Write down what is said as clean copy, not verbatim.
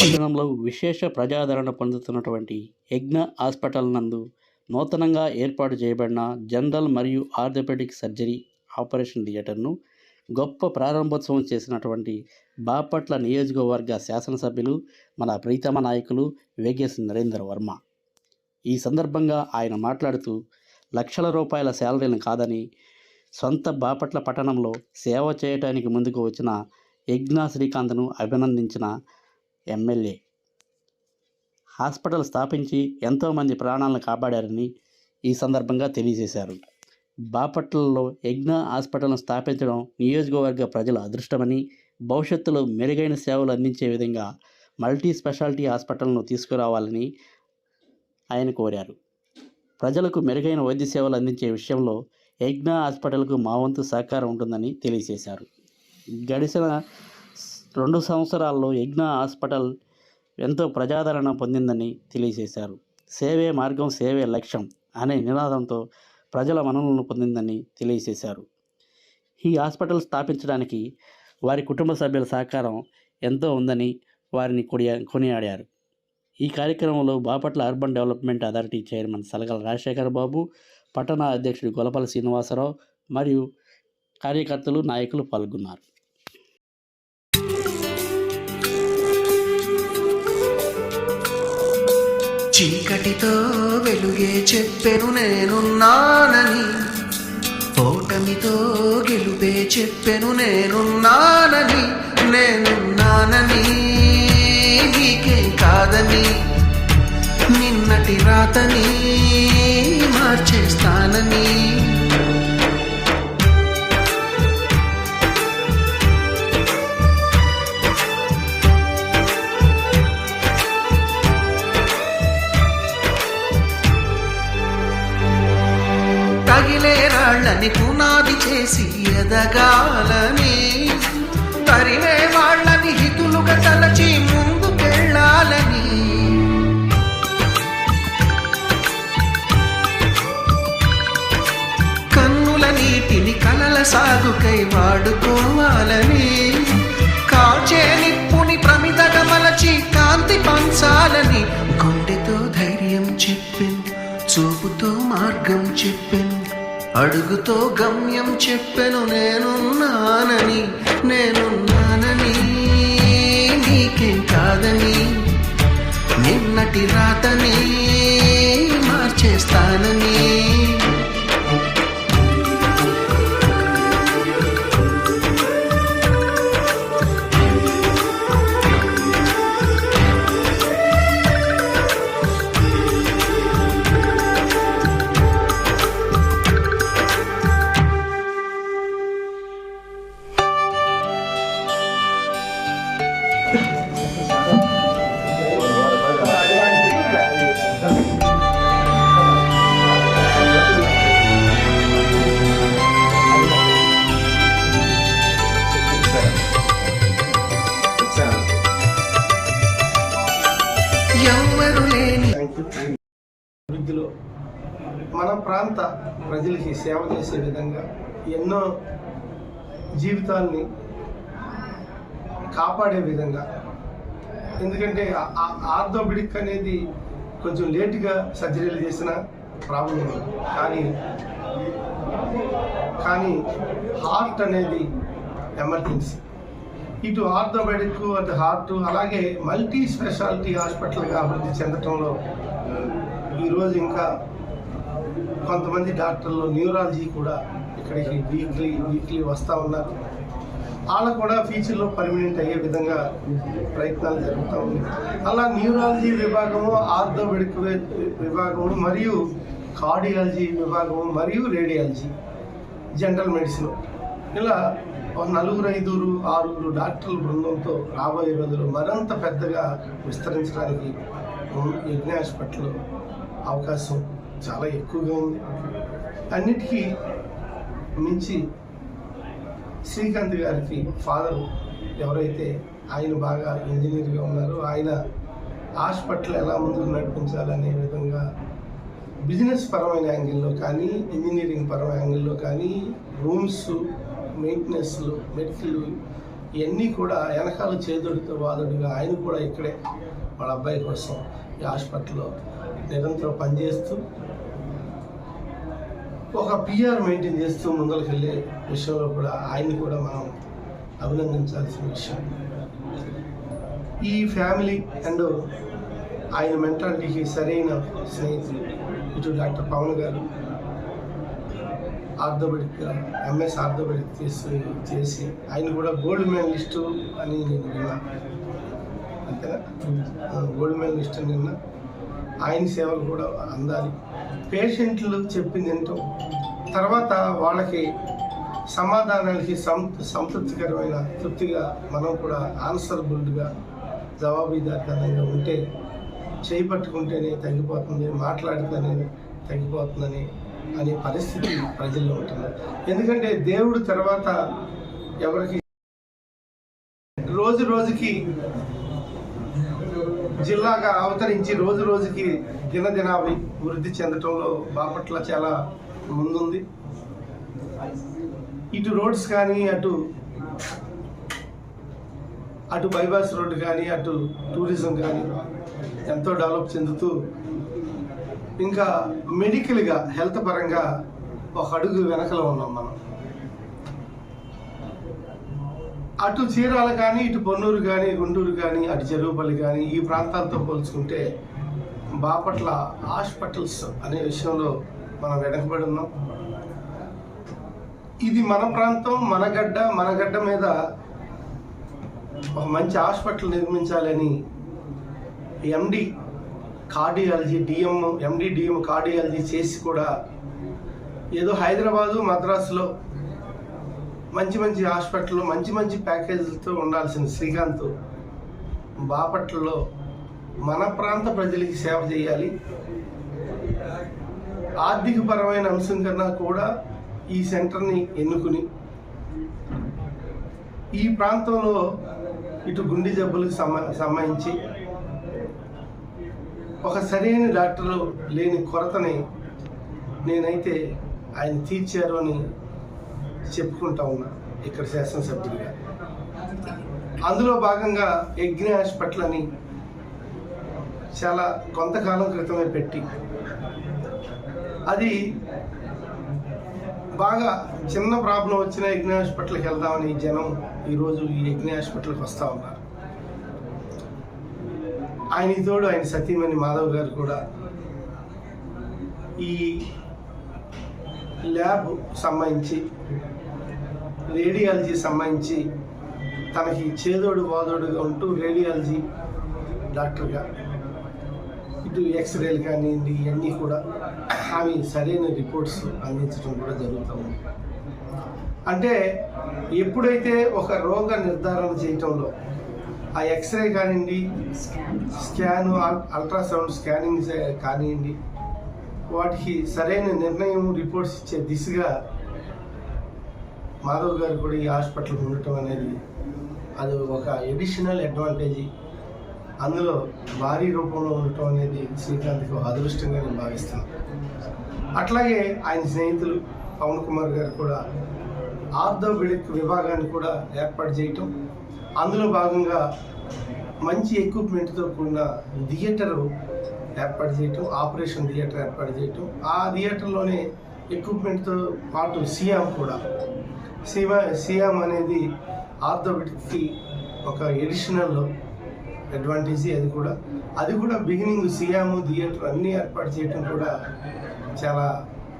పట్టణంలో విశేష ప్రజాదరణ పొందుతున్నటువంటి యజ్ఞ హాస్పిటల్ నందు నూతనంగా ఏర్పాటు చేయబడిన జనరల్ మరియు ఆర్థోపెడిక్ సర్జరీ ఆపరేషన్ థియేటర్ను గొప్ప ప్రారంభోత్సవం చేసినటువంటి బాపట్ల నియోజకవర్గ శాసనసభ్యులు మన ప్రీతమ నాయకులు వేగేశ్ నరేందర్ వర్మ. ఈ సందర్భంగా ఆయన మాట్లాడుతూ లక్షల రూపాయల శాలరీలను కాదని సొంత బాపట్ల పట్టణంలో సేవ చేయడానికి ముందుకు వచ్చిన యజ్ఞ శ్రీకాంత్ను అభినందించిన ఎమ్మెల్యే హాస్పిటల్ స్థాపించి ఎంతోమంది ప్రాణాలను కాపాడారని ఈ సందర్భంగా తెలియజేశారు. బాపట్లలో యజ్ఞ హాస్పిటల్ను స్థాపించడం నియోజకవర్గ ప్రజల అదృష్టమని, భవిష్యత్తులో మెరుగైన సేవలు అందించే విధంగా మల్టీ స్పెషాలిటీ హాస్పిటల్ను తీసుకురావాలని ఆయన కోరారు. ప్రజలకు మెరుగైన వైద్య సేవలు అందించే విషయంలో యజ్ఞ హాస్పిటల్కు మా వంతు సహకారం ఉంటుందని తెలియజేశారు. గడిచిన 2 సంవత్సరాల్లో యజ్ఞ హాస్పిటల్ ఎంతో ప్రజాదరణ పొందిందని తెలియజేశారు. సేవే మార్గం, సేవే లక్ష్యం అనే నినాదంతో ప్రజల మన్ననలను పొందిందని తెలియజేశారు. ఈ హాస్పిటల్ స్థాపించడానికి వారి కుటుంబ సభ్యుల సహకారం ఎంతో ఉందని వారిని కొనియాడారు. ఈ కార్యక్రమంలో Bapatla urban development authority chairman Salagala Rajasekhar Babu, పట్టణ అధ్యక్షుడు గొలపల్లి శ్రీనివాసరావు మరియు కార్యకర్తలు, నాయకులు పాల్గొన్నారు. చీకటితో వెలుగే చెప్పెను నేనున్నానని, ఓటమితో గెలుపే చెప్పెను నేనున్నానని, నేనున్నానని నీకే కాదని, నిన్నటి రాతని మార్చేస్తానని. తగిలే రాళ్ళని పునాది చేసి ఎదగాలని, తరిమే వాళ్ళని హితులుగా తలచి ముందుకెళ్ళాలని, కన్నుల నీటిని కలల సాగుకై వాడుకోవాలని, కాచే నిప్పుని ప్రమిదగా మలచి కాంతి పంచాలని, గుండెతో ధైర్యం చెప్పెను, చూపుతో మార్గం చెప్పెను, అడుగుతో గమ్యం చెప్పెను నేనున్నానని, నేనున్నానని నీకేం కాదని, నిన్నటి రాతని మార్చేస్తానని. అభివృద్ధిలో మన ప్రాంత ప్రజలకి సేవ చేసే విధంగా ఎన్నో జీవితాల్ని కాపాడే విధంగా, ఎందుకంటే ఆర్థోపెడిక్ అనేది కొంచెం లేటుగా సర్జరీలు చేసిన ప్రాబ్లం, కానీ హార్ట్ అనేది ఎమర్జెన్సీ. ఇటు ఆర్థోపెడిక్, అటు హార్ట్, అలాగే మల్టీ స్పెషాలిటీ హాస్పిటల్గా అభివృద్ధి చెందటంలో ఈరోజు ఇంకా కొంతమంది డాక్టర్లు న్యూరాలజీ కూడా ఇక్కడికి వీక్లీ వస్తూ ఉన్నారు. వాళ్ళకు కూడా ఫ్యూచర్లో పర్మనెంట్ అయ్యే విధంగా ప్రయత్నాలు జరుగుతూ ఉన్నాయి. అలా న్యూరాలజీ విభాగము, ఆర్థోపెడిక్ విభాగము, మరియు కార్డియాలజీ విభాగము, మరియు రేడియాలజీ, జనరల్ మెడిసిన్, ఇలా 4, 5, 6 డాక్టర్ల బృందంతో రాబోయే రోజులు మరింత పెద్దగా విస్తరించడానికి యజ్ఞ హాస్పిటల్ అవకాశం చాలా ఎక్కువగా ఉంది. అన్నిటికీ మించి శ్రీకాంత్ గారికి ఫాదర్ ఎవరైతే ఆయన బాగా ఇంజనీర్గా ఉన్నారో, ఆయన హాస్పిటల్ ఎలా ముందుకు నడిపించాలనే విధంగా బిజినెస్ పరమైన యాంగిల్లో కానీ, ఇంజనీరింగ్ పరమైన యాంగిల్లో కానీ, రూమ్స్, మెయింటెనెన్స్లు, మెడికల్ ఇవన్నీ కూడా వెనకాల చేదుడితో వాదుడిగా ఆయన కూడా ఇక్కడే వాళ్ళ అబ్బాయి కోసం ఈ హాస్పిటల్లో నిరంతరం పనిచేస్తూ ఒక పిఆర్ మెయింటైన్ చేస్తూ ముందరికి వెళ్ళే విషయంలో కూడా ఆయన్ని కూడా మనం అభినందించాల్సిన విషయం. ఈ ఫ్యామిలీ అండ్ ఆయన మెంటాలిటీకి సరైన స్నేహితులు ఇటు డాక్టర్ పవన్ గారు ఆర్థోపెడిక్ ఎంఎస్ ఆర్థోపెడిక్ చేసి ఆయన కూడా గోల్డ్ మెడలిస్టు అని నేను విన్నా, అంతేనా? గోల్డ్ మెడలిస్ట్ అని విన్నా. ఆయన సేవలు కూడా అందాలి. పేషెంట్లు చెప్పింది ఏంటో తర్వాత వాళ్ళకి సమాధానాలకి సంతృప్తికరమైన తృప్తిగా మనం కూడా ఆన్సరబుల్గా జవాబుదారితనంగా ఉంటే చేయి పట్టుకుంటేనే తగ్గిపోతుంది, మాట్లాడితేనే తగ్గిపోతుందని అనే పరిస్థితి ప్రజల్లో ఉంటుంది. ఎందుకంటే దేవుడు తర్వాత ఎవరికి రోజు రోజుకి జిల్లాగా అవతరించి రోజు రోజుకి దినదినాభివృద్ధి చెందటంలో బాపట్ల చాలా ముందుంది. ఇటు రోడ్స్ కానీ అటు బైపాస్ రోడ్డు కానీ అటు టూరిజం కానీ ఎంతో డెవలప్ చెందుతూ ఇంకా మెడికల్గా హెల్త్ పరంగా ఒక అడుగు వెనకలో ఉన్నాం మనం. అటు చీరాల కానీ ఇటు పొన్నూరు కానీ గుంటూరు కానీ అటు చెరువుపల్లి కానీ ఈ ప్రాంతాలతో పోల్చుకుంటే బాపట్ల హాస్పిటల్స్ అనే విషయంలో మనం వెనకబడి ఉన్నాం. ఇది మన ప్రాంతం, మన గడ్డ మీద ఒక మంచి హాస్పిటల్ నిర్మించాలని ఎండి కార్డియాలజీ డిఎం కార్డియాలజీ చేసి కూడా ఏదో హైదరాబాదు మద్రాసులో మంచి హాస్పిటల్ మంచి ప్యాకేజీలతో ఉండాల్సిన శ్రీకాంత్ బాపట్లలో మన ప్రాంత ప్రజలకి సేవ చేయాలి. ఆర్థికపరమైన అంశం కన్నా కూడా ఈ సెంటర్ని ఎన్నుకుని ఈ ప్రాంతంలో ఇటు గుండె జబ్బులకు సంబంధించి ఒక సరైన డాక్టర్లు లేని కొరతని నేనైతే ఆయన తీర్చారు అని చెప్పుకుంటా ఉన్నా ఇక్కడ శాసనసభ్యుడిగా. అందులో భాగంగా యజ్ఞ హాస్పిటల్ అని చాలా కొంతకాలం క్రితమే పెట్టి అది బాగా చిన్న ప్రాబ్లం వచ్చిన యజ్ఞ హాస్పిటల్కి వెళ్దామని జనం ఈరోజు ఈ యజ్ఞ హాస్పిటల్కి వస్తూ ఉన్నారు. ఆయన తోడు ఆయన సతీమణి మాధవ్ గారు కూడా ఈ ల్యాబ్ సంబంధించి రేడియాలజీ సంబంధించి తనకి చేదోడు వాదోడుగా ఉంటూ రేడియాలజీ డాక్టర్గా ఇటు ఎక్స్రేలు కానివ్వండి ఇవన్నీ కూడా అవి సరైన రిపోర్ట్స్ అందించడం కూడా జరుగుతూ ఉంది. అంటే ఎప్పుడైతే ఒక రోగ నిర్ధారణ చేయటంలో ఆ ఎక్స్రే కానివ్వండి, స్కాను, అల్ట్రాసౌండ్ స్కానింగ్ కానివ్వండి, వాటికి సరైన నిర్ణయం రిపోర్ట్స్ ఇచ్చే దిశగా మాధవ్ గారు కూడా ఈ హాస్పిటల్ ఉండటం అనేది అది ఒక ఎడిషనల్ అడ్వాంటేజీ. అందులో భారీ రూపంలో ఉండటం అనేది శ్రీకాంత్కి ఒక అదృష్టంగా నేను భావిస్తున్నాను. అట్లాగే ఆయన స్నేహితులు పవన్ కుమార్ గారు కూడా ఆర్థోపెడిక్ విభాగాన్ని కూడా ఏర్పాటు చేయటం, అందులో భాగంగా మంచి ఎక్విప్మెంట్తో కూడిన థియేటర్ ఏర్పాటు చేయటం, ఆపరేషన్ థియేటర్ ఏర్పాటు చేయటం, ఆ థియేటర్లోనే ఎక్విప్మెంట్తో పాటు సియామ్ అనేది ఆర్థోపెడిక్కి ఒక ఎడిషనల్ అడ్వాంటేజీ. అది కూడా బిగినింగ్ సియాము థియేటర్ అన్నీ ఏర్పాటు చేయటం కూడా చాలా